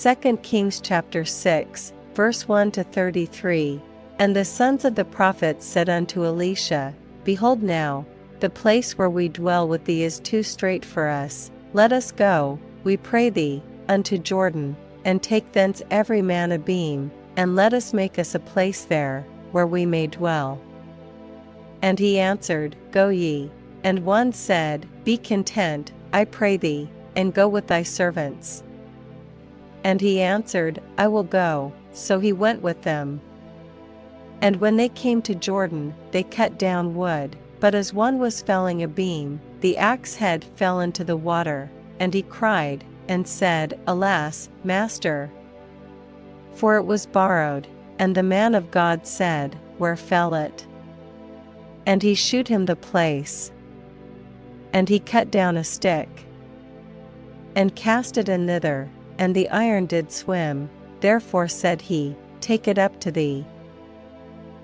2 Kings chapter 6, verse 1 to 33. And the sons of the prophets said unto Elisha, Behold now, the place where we dwell with thee is too strait for us. Let us go, we pray thee, unto Jordan, and take thence every man a beam, and let us make us a place there, where we may dwell. And he answered, Go ye. And one said, Be content, I pray thee, and go with thy servants. And he answered, I will go. So he went with them. And when they came to Jordan, they cut down wood. But as one was felling a beam, the axe head fell into the water. And he cried, and said, Alas, master! For it was borrowed. And the man of God said, Where fell it? And he shewed him the place. And he cut down a stick, and cast it in thither, and the iron did swim. Therefore said he, Take it up to thee.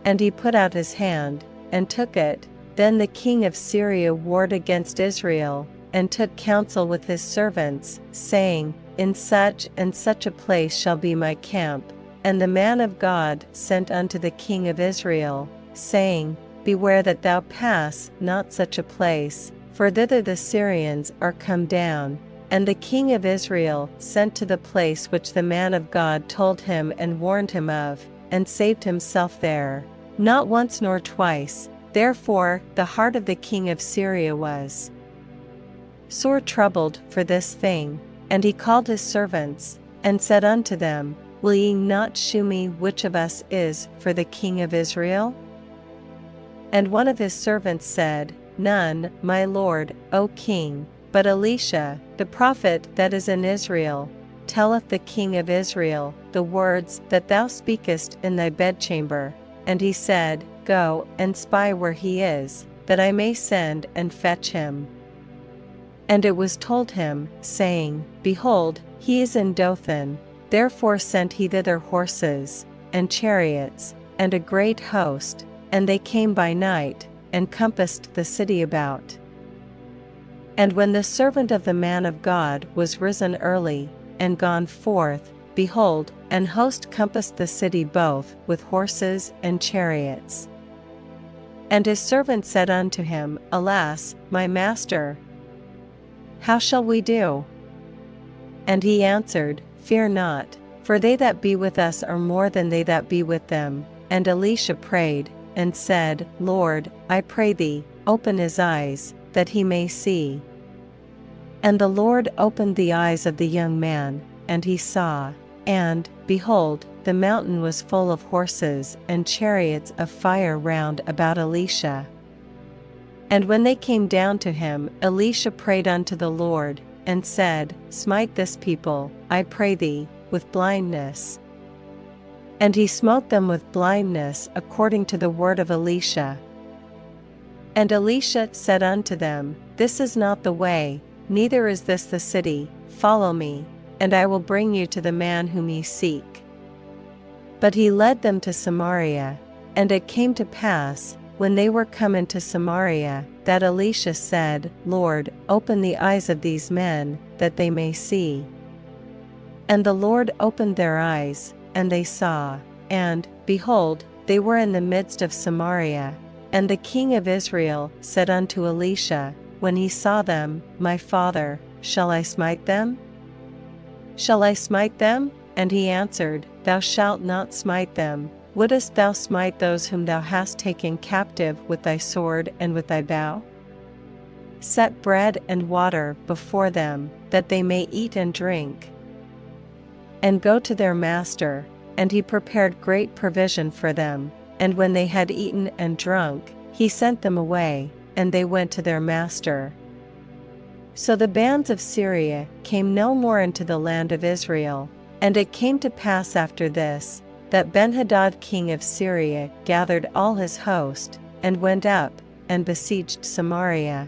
And he put out his hand, and took it. Then the king of Syria warred against Israel, and took counsel with his servants, saying, In such and such a place shall be my camp. And the man of God sent unto the king of Israel, saying, Beware that thou pass not such a place, for thither the Syrians are come down. And the king of Israel sent to the place which the man of God told him and warned him of, and saved himself there, not once nor twice. Therefore the heart of the king of Syria was sore troubled for this thing. And he called his servants, and said unto them, Will ye not shew me which of us is for the king of Israel? And one of his servants said, None, my lord, O king, but Elisha, the prophet that is in Israel, telleth the king of Israel the words that thou speakest in thy bedchamber. And he said, Go and spy where he is, that I may send and fetch him. And it was told him, saying, Behold, he is in Dothan. Therefore sent he thither horses, and chariots, and a great host, and they came by night, and compassed the city about. And when the servant of the man of God was risen early, and gone forth, behold, an host compassed the city both with horses and chariots. And his servant said unto him, Alas, my master! How shall we do? And he answered, Fear not, for they that be with us are more than they that be with them. And Elisha prayed, and said, Lord, I pray thee, open his eyes, that he may see. And the Lord opened the eyes of the young man, and he saw. And, behold, the mountain was full of horses and chariots of fire round about Elisha. And when they came down to him, Elisha prayed unto the Lord, and said, Smite this people, I pray thee, with blindness. And he smote them with blindness according to the word of Elisha. And Elisha said unto them, This is not the way, neither is this the city. Follow me, and I will bring you to the man whom ye seek. But he led them to Samaria. And it came to pass, when they were come into Samaria, that Elisha said, Lord, open the eyes of these men, that they may see. And the Lord opened their eyes, and they saw. And, behold, they were in the midst of Samaria. And the king of Israel said unto Elisha, when he saw them, My father, shall I smite them? Shall I smite them? And he answered, Thou shalt not smite them. Wouldest thou smite those whom thou hast taken captive with thy sword and with thy bow? Set bread and water before them, that they may eat and drink, and go to their master. And he prepared great provision for them. And when they had eaten and drunk, he sent them away, and they went to their master. So the bands of Syria came no more into the land of Israel. And it came to pass after this, that Benhadad king of Syria gathered all his host, and went up, and besieged Samaria.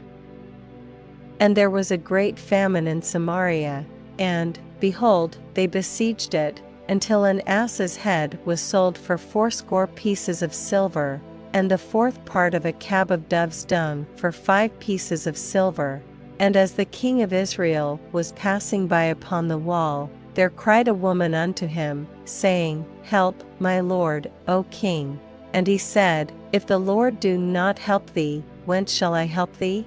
And there was a great famine in Samaria, and, behold, they besieged it, until an ass's head was sold for 80 pieces of silver, and the fourth part of a cab of dove's dung for 5 pieces of silver. And as the king of Israel was passing by upon the wall, there cried a woman unto him, saying, Help, my lord, O king. And he said, If the Lord do not help thee, whence shall I help thee?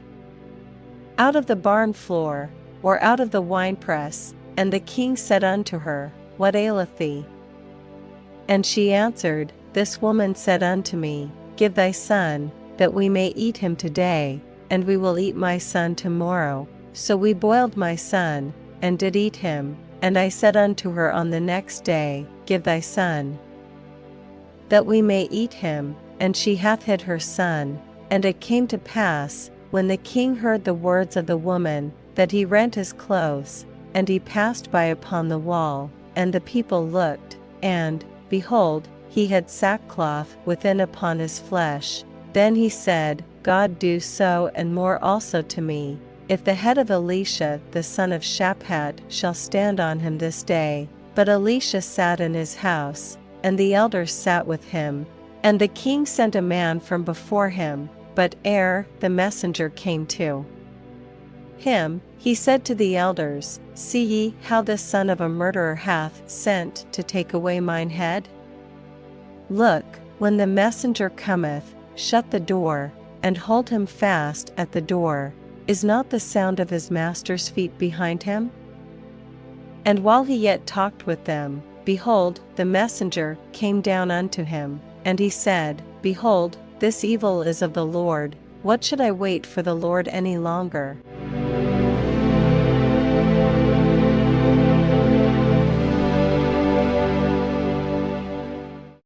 Out of the barn floor, or out of the winepress? And the king said unto her, What aileth thee? And she answered, This woman said unto me, Give thy son, that we may eat him today, and we will eat my son tomorrow. So we boiled my son, and did eat him. And I said unto her on the next day, Give thy son, that we may eat him, and she hath hid her son. And it came to pass, when the king heard the words of the woman, that he rent his clothes, and he passed by upon the wall. And the people looked, and, behold, he had sackcloth within upon his flesh. Then he said, God do so and more also to me, if the head of Elisha the son of Shaphat shall stand on him this day. But Elisha sat in his house, and the elders sat with him. And the king sent a man from before him, but ere the messenger came to him, he said to the elders, See ye how this son of a murderer hath sent to take away mine head? Look, when the messenger cometh, shut the door, and hold him fast at the door. Is not the sound of his master's feet behind him? And while he yet talked with them, behold, the messenger came down unto him. And he said, Behold, this evil is of the Lord. What should I wait for the Lord any longer?